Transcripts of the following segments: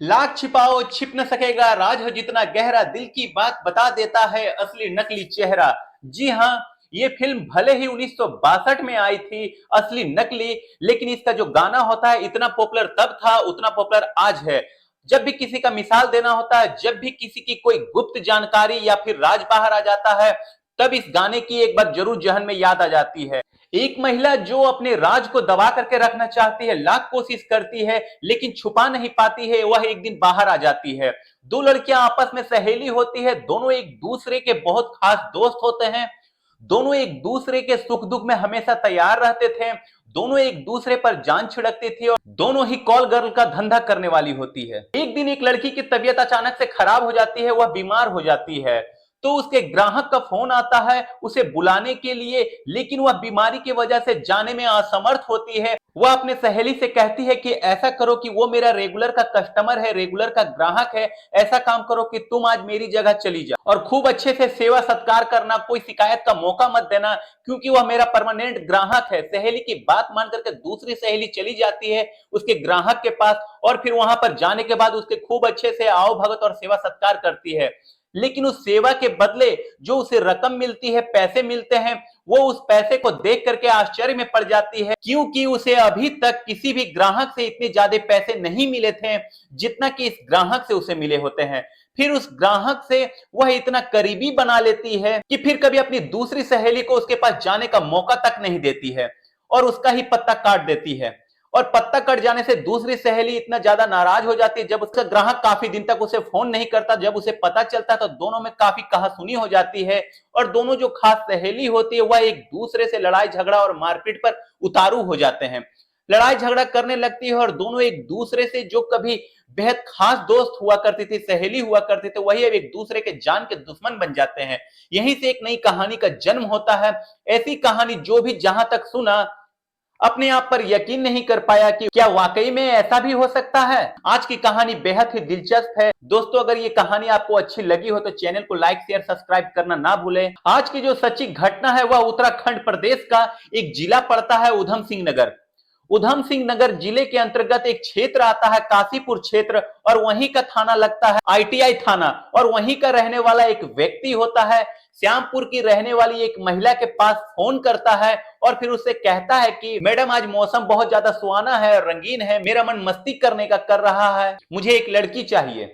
लाख छिपाओ छिप न सकेगा राज हो जितना गहरा, दिल की बात बता देता है असली नकली चेहरा। जी हाँ, ये फिल्म भले ही 1962 में आई थी, असली नकली, लेकिन इसका जो गाना होता है इतना पॉपुलर तब था उतना पॉपुलर आज है। जब भी किसी का मिसाल देना होता है, जब भी किसी की कोई गुप्त जानकारी या फिर राज बाहर आ जाता है, तब इस गाने की एक बार जरूर जहन में याद आ जाती है। एक महिला जो अपने राज को दबा करके रखना चाहती है, लाख कोशिश करती है लेकिन छुपा नहीं पाती है, वह एक दिन बाहर आ जाती है। दो लड़कियां आपस में सहेली होती है, दोनों एक दूसरे के बहुत खास दोस्त होते हैं, दोनों एक दूसरे के सुख दुख में हमेशा तैयार रहते थे, दोनों एक दूसरे पर जान छिड़कती थी और दोनों ही कॉल गर्ल का धंधा करने वाली होती है। एक दिन एक लड़की की तबीयत अचानक से खराब हो जाती है, वह बीमार हो जाती है, तो उसके ग्राहक का फोन आता है उसे बुलाने के लिए, लेकिन वह बीमारी की वजह से जाने में असमर्थ होती है। वह अपने सहेली से कहती है कि ऐसा करो कि वो मेरा रेगुलर का कस्टमर है, रेगुलर का ग्राहक है, ऐसा काम करो कि तुम आज मेरी जगह चली जाओ और खूब अच्छे से सेवा सत्कार करना, कोई शिकायत का मौका मत देना, क्योंकि वह मेरा परमानेंट ग्राहक है। सहेली की बात मान करके दूसरी सहेली चली जाती है उसके ग्राहक के पास और फिर वहां पर जाने के बाद उसके खूब अच्छे से आओ भगत और सेवा सत्कार करती है। लेकिन उस सेवा के बदले जो उसे रकम मिलती है, पैसे मिलते हैं, वो उस पैसे को देख करके आश्चर्य में पड़ जाती है, क्योंकि उसे अभी तक किसी भी ग्राहक से इतने ज्यादा पैसे नहीं मिले थे जितना कि इस ग्राहक से उसे मिले होते हैं। फिर उस ग्राहक से वह इतना करीबी बना लेती है कि फिर कभी अपनी दूसरी सहेली को उसके पास जाने का मौका तक नहीं देती है और उसका ही पत्ता काट देती है। और पत्ता कट जाने से दूसरी सहेली इतना ज्यादा नाराज हो जाती है, जब उसका ग्राहक काफी दिन तक उसे फोन नहीं करता, जब उसे पता चलता है तो दोनों में काफी कहासुनी हो जाती है और दोनों जो खास सहेली होती है वह एक दूसरे से लड़ाई झगड़ा और मारपीट पर उतारू हो जाते हैं, लड़ाई झगड़ा करने लगती है और दोनों एक दूसरे से जो कभी बेहद खास दोस्त हुआ करती थी, सहेली हुआ करती थी, वही अब एक दूसरे के जान के दुश्मन बन जाते हैं। यहीं से एक नई कहानी का जन्म होता है। ऐसी कहानी जो भी जहां तक सुना अपने आप पर यकीन नहीं कर पाया कि क्या वाकई में ऐसा भी हो सकता है। आज की कहानी बेहद ही दिलचस्प है। दोस्तों, अगर ये कहानी आपको अच्छी लगी हो तो चैनल को लाइक शेयर सब्सक्राइब करना ना भूलें। आज की जो सच्ची घटना है वह उत्तराखंड प्रदेश का एक जिला पड़ता है उधम सिंह नगर। उधम सिंह नगर जिले के अंतर्गत एक क्षेत्र आता है काशीपुर क्षेत्र और वहीं का थाना लगता है आईटीआई थाना और वहीं का रहने वाला एक व्यक्ति होता है श्यामपुर की रहने वाली एक महिला के पास फोन करता है और फिर उससे कहता है कि मैडम आज मौसम बहुत ज्यादा सुहाना है, रंगीन है, मेरा मन मस्ती करने का कर रहा है, मुझे एक लड़की चाहिए।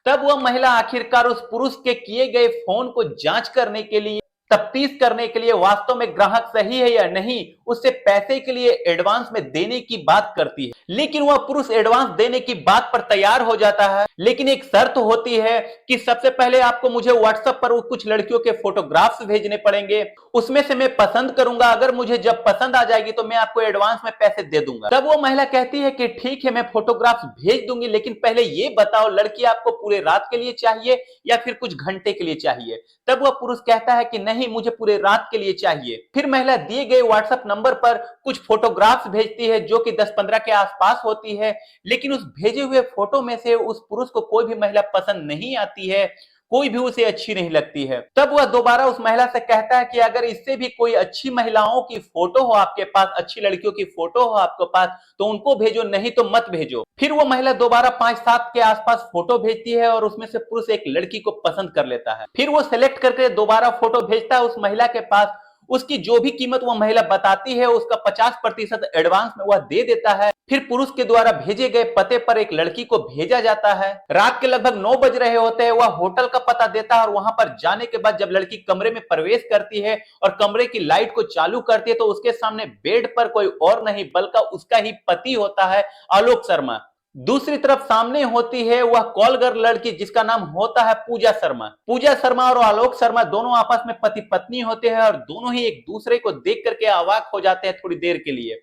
तब वह महिला आखिरकार उस पुरुष के किए गए फोन को जांच करने के लिए, तफ्तीश करने के लिए वास्तव में ग्राहक सही है या नहीं, उससे पैसे के लिए एडवांस में देने की बात करती है। लेकिन वह पुरुष एडवांस देने की बात पर तैयार हो जाता है, लेकिन एक शर्त होती है कि सबसे पहले आपको मुझे व्हाट्सएप पर कुछ लड़कियों के फोटोग्राफ्स भेजने पड़ेंगे, उसमें से मैं पसंद करूंगा, अगर मुझे जब पसंद आ जाएगी तो मैं आपको एडवांस में पैसे दे दूंगा। तब वो महिला कहती है कि ठीक है मैं फोटोग्राफ्स भेज दूंगी, लेकिन पहले ये बताओ लड़की आपको पूरे रात के लिए चाहिए या फिर कुछ घंटे के लिए चाहिए। तब वह पुरुष कहता है कि नहीं, मुझे पूरे रात के लिए चाहिए। फिर महिला दिए गए व्हाट्सएप नंबर पर कुछ फोटोग्राफ्स भेजती है जो कि 10-15 के आसपास होती है, लेकिन उस भेजे हुए फोटो में से उस पुरुष को कोई भी महिला पसंद नहीं आती है, कोई भी उसे अच्छी नहीं लगती है। तब वह दोबारा उस महिला से कहता है कि अगर इससे भी कोई अच्छी महिलाओं की फोटो हो आपके पास, अच्छी लड़कियों की फोटो हो आपके पास, तो उनको भेजो, नहीं तो मत भेजो। फिर वो महिला दोबारा 5-7 के आसपास फोटो भेजती है और उसमें से पुरुष एक लड़की को पसंद कर लेता है। फिर वो सेलेक्ट करके दोबारा फोटो भेजता है उस महिला के पास, उसकी जो भी कीमत वह महिला बताती है उसका 50% एडवांस में वह दे देता है। फिर पुरुष के द्वारा भेजे गए पते पर एक लड़की को भेजा जाता है। रात के लगभग 9 बज रहे होते हैं, वह होटल का पता देता है और वहां पर जाने के बाद जब लड़की कमरे में प्रवेश करती है और कमरे की लाइट को चालू करती है तो उसके सामने बेड पर कोई और नहीं बल्कि उसका ही पति होता है, आलोक शर्मा। दूसरी तरफ सामने होती है वह कॉल गर्ल लड़की जिसका नाम होता है पूजा शर्मा। पूजा शर्मा और आलोक शर्मा दोनों आपस में पति पत्नी होते हैं और दोनों ही एक दूसरे को देख करके अवाक हो जाते हैं थोड़ी देर के लिए।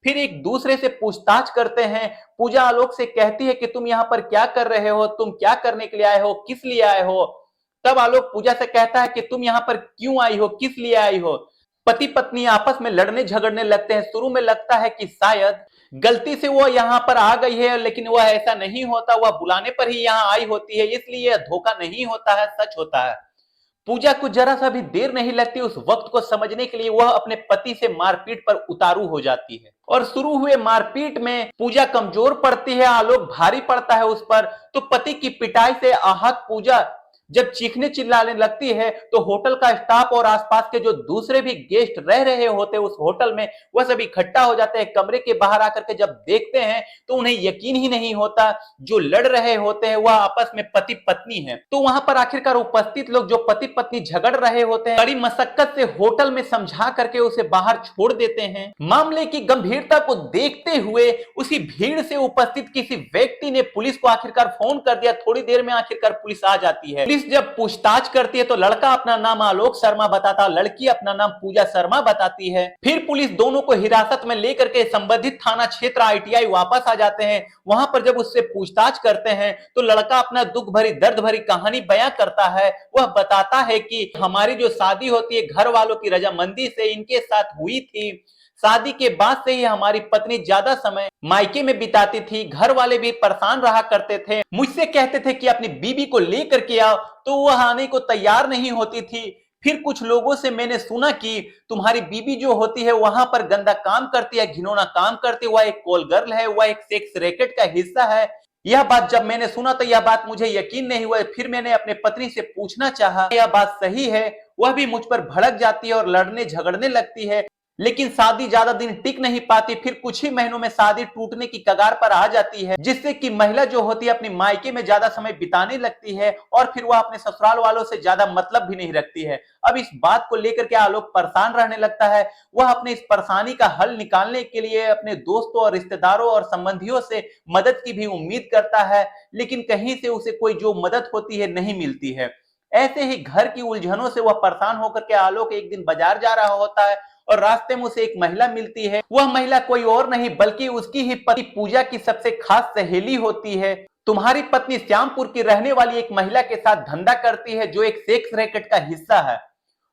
फिर एक दूसरे से पूछताछ करते हैं। पूजा आलोक से कहती है कि तुम यहाँ पर क्या कर रहे हो, तुम क्या करने के लिए आए हो, किस लिए आए हो। तब आलोक पूजा से कहता है कि तुम यहाँ पर क्यों आई हो, किस लिए आई हो। पति पत्नी आपस में लड़ने झगड़ने लगते हैं। शुरू में लगता है कि शायद गलती से वो यहाँ पर आ गई है, लेकिन वह ऐसा नहीं होता, वह बुलाने पर ही यहाँ आई होती है, इसलिए धोखा नहीं होता है, सच होता है। पूजा को जरा सा भी देर नहीं लगती उस वक्त को समझने के लिए वह अपने पति से मारपीट पर उतारू हो जाती है और शुरू हुए मारपीट में पूजा कमजोर पड़ती है, आलोक भारी पड़ता है उस पर। तो पति की पिटाई से आहत पूजा जब चीखने चिल्लाने लगती है तो होटल का स्टाफ और आसपास के जो दूसरे भी गेस्ट रह रहे होते उस होटल में, वह सब इकट्ठा हो जाते हैं। कमरे के बाहर आकर के जब देखते हैं तो उन्हें यकीन ही नहीं होता, जो लड़ रहे होते हैं वह आपस में पति पत्नी है। तो वहां पर आखिरकार उपस्थित लोग जो पति पत्नी झगड़ रहे होते हैं, बड़ी मशक्कत से होटल में समझा करके उसे बाहर छोड़ देते हैं। मामले की गंभीरता को देखते हुए उसी भीड़ से उपस्थित किसी व्यक्ति ने पुलिस को आखिरकार फोन कर दिया। थोड़ी देर में आखिरकार पुलिस आ जाती है। पुलिस जब पूछताछ करती है तो लड़का अपना नाम आलोक शर्मा बताता, लड़की अपना नाम पूजा शर्मा बताती है। फिर पुलिस दोनों को हिरासत में लेकर के संबंधित थाना क्षेत्र ITI वापस आ जाते हैं। वहां पर जब उससे पूछताछ करते हैं तो लड़का अपना दुख भरी दर्द भरी कहानी बयां करता है। वह बताता है कि हमारी जो शादी होती है घर वालों की रजामंदी से इनके साथ हुई थी। शादी के बाद से ही हमारी पत्नी ज्यादा समय मायके में बिताती थी। घर वाले भी परेशान रहा करते थे, मुझसे कहते थे कि अपनी बीबी को लेकर के आओ, तो वह आने को तैयार नहीं होती थी। फिर कुछ लोगों से मैंने सुना कि तुम्हारी बीबी जो होती है वहां पर गंदा काम करती है, घिनौना काम करती है, वह एक कॉल गर्ल है, वह एक सेक्स रैकेट का हिस्सा है। यह बात जब मैंने सुना तो यह बात मुझे यकीन नहीं हुआ। फिर मैंने अपने पत्नी से पूछना चाहा, यह बात सही है? वह भी मुझ पर भड़क जाती है और लड़ने झगड़ने लगती है, लेकिन शादी ज्यादा दिन टिक नहीं पाती। फिर कुछ ही महीनों में शादी टूटने की कगार पर आ जाती है, जिससे कि महिला जो होती है अपनी मायके में ज्यादा समय बिताने लगती है और फिर वह अपने ससुराल वालों से ज्यादा मतलब भी नहीं रखती है। अब इस बात को लेकर के आलोक परेशान रहने लगता है। वह अपने इस परेशानी का हल निकालने के लिए अपने दोस्तों और रिश्तेदारों और संबंधियों से मदद की भी उम्मीद करता है, लेकिन कहीं से उसे कोई जो मदद होती है नहीं मिलती है। ऐसे ही घर की उलझनों से वह परेशान होकर के आलोक एक दिन बाजार जा रहा होता है और रास्ते में उसे एक महिला मिलती है। वह महिला कोई और नहीं बल्कि उसकी ही पत्नी पूजा की सबसे खास सहेली होती है। तुम्हारी पत्नी श्यामपुर की रहने वाली एक महिला के साथ धंधा करती है जो एक सेक्स रैकेट का हिस्सा है।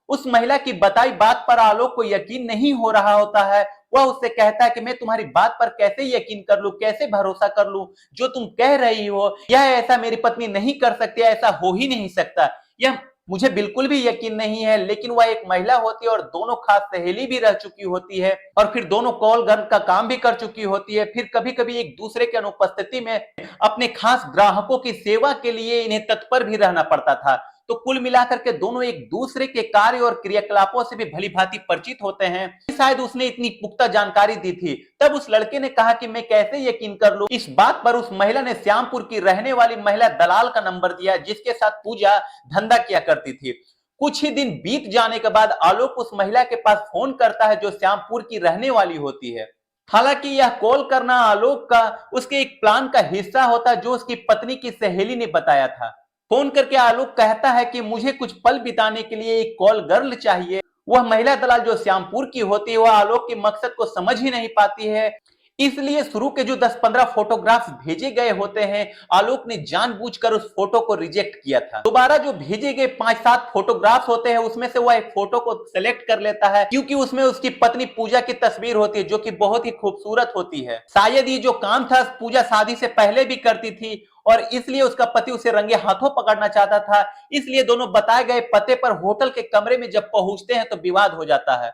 उस महिला की बताई बात पर आलोक को यकीन नहीं हो रहा होता है। वह उससे कहता है कि मैं तुम्हारी बात पर कैसे यकीन कर लूं, कैसे भरोसा कर लूं? जो तुम कह रही हो यह ऐसा मेरी पत्नी नहीं कर सकती, ऐसा हो ही नहीं सकता। यह मुझे बिल्कुल भी यकीन नहीं है। लेकिन वह एक महिला होती है और दोनों खास सहेली भी रह चुकी होती है और फिर दोनों कॉल गर्ल का काम भी कर चुकी होती है। फिर कभी कभी एक दूसरे की अनुपस्थिति में अपने खास ग्राहकों की सेवा के लिए इन्हें तत्पर भी रहना पड़ता था। तो कुल मिलाकर के दोनों एक दूसरे के कार्य और क्रियाकलापों से भी भली भांति परिचित होते हैं। शायद उसने इतनी पुख्ता जानकारी दी थी। तब उस लड़के ने कहा कि मैं कैसे यकीन कर लूं। इस बात पर उस महिला ने श्यामपुर की रहने वाली महिला दलाल का नंबर दिया जिसके साथ पूजा धंधा किया करती थी। कुछ ही दिन बीत जाने के बाद आलोक उस महिला के पास फोन करता है जो श्यामपुर की रहने वाली होती है। हालांकि यह कॉल करना आलोक का उसके एक प्लान का हिस्सा होता जो उसकी पत्नी की सहेली ने बताया था। फोन करके आलोक कहता है कि मुझे कुछ पल बिताने के लिए एक कॉल गर्ल चाहिए। वह महिला दलाल जो श्यामपुर की होती है वह आलोक के मकसद को समझ ही नहीं पाती है, इसलिए शुरू के जो 10-15 फोटोग्राफ्स भेजे गए होते हैं आलोक ने जानबूझकर उस फोटो को रिजेक्ट किया था। दोबारा जो भेजे गए 5-7 फोटोग्राफ्स होते हैं उसमें से वह एक फोटो को सिलेक्ट कर लेता है क्योंकि उसमें उसकी पत्नी पूजा की तस्वीर होती है जो कि बहुत ही खूबसूरत होती है। शायद ये जो काम था पूजा शादी से पहले भी करती थी और इसलिए उसका पति उसे रंगे हाथों पकड़ना चाहता था। इसलिए दोनों बताए गए पते पर होटल के कमरे में जब पहुंचते हैं तो विवाद हो जाता है।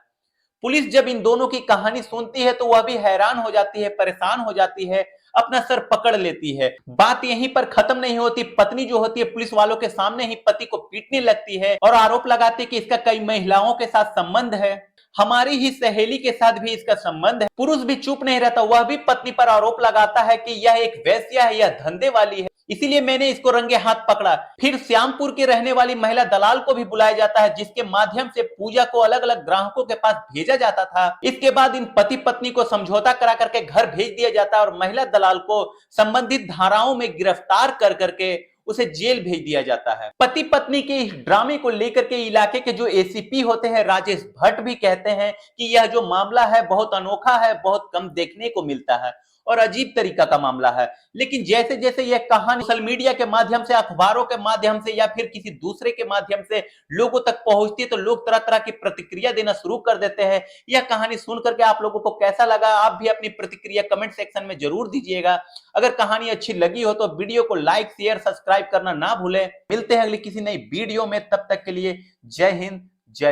पुलिस जब इन दोनों की कहानी सुनती है तो वह भी हैरान हो जाती है, परेशान हो जाती है, अपना सर पकड़ लेती है। बात यहीं पर खत्म नहीं होती। पत्नी जो होती है पुलिस वालों के सामने ही पति को पीटने लगती है और आरोप लगाती है कि इसका कई महिलाओं के साथ संबंध है, हमारी ही सहेली के साथ भी इसका संबंध है। पुरुष भी चुप नहीं रहता, वह भी पत्नी पर आरोप लगाता है कि यह एक वेश्या है, यह धंधे वाली है, इसीलिए मैंने इसको रंगे हाथ पकड़ा। फिर श्यामपुर की रहने वाली महिला दलाल को भी बुलाया जाता है जिसके माध्यम से पूजा को अलग अलग ग्राहकों के पास भेजा जाता था। इसके बाद इन पति पत्नी को समझौता करा करके घर भेज दिया जाता है और महिला दलाल को संबंधित धाराओं में गिरफ्तार कर करके उसे जेल भेज दिया जाता है। पति पत्नी के इस ड्रामे को लेकर के इलाके के जो एसीपी होते हैं राजेश भट्ट भी कहते हैं कि यह जो मामला है बहुत अनोखा है, बहुत कम देखने को मिलता है और अजीब तरीका का मामला है। लेकिन जैसे जैसे यह कहानी सोशल मीडिया के माध्यम से, अखबारों के माध्यम से या फिर किसी दूसरे के माध्यम से लोगों तक पहुंचती है तो लोग तरह तरह की प्रतिक्रिया देना शुरू कर देते हैं। यह कहानी सुन करके आप लोगों को कैसा लगा, आप भी अपनी प्रतिक्रिया कमेंट सेक्शन में जरूर दीजिएगा। अगर कहानी अच्छी लगी हो तो वीडियो को लाइक शेयर सब्सक्राइब करना ना भूलें। मिलते हैं अगली किसी नई वीडियो में, तब तक के लिए जय हिंद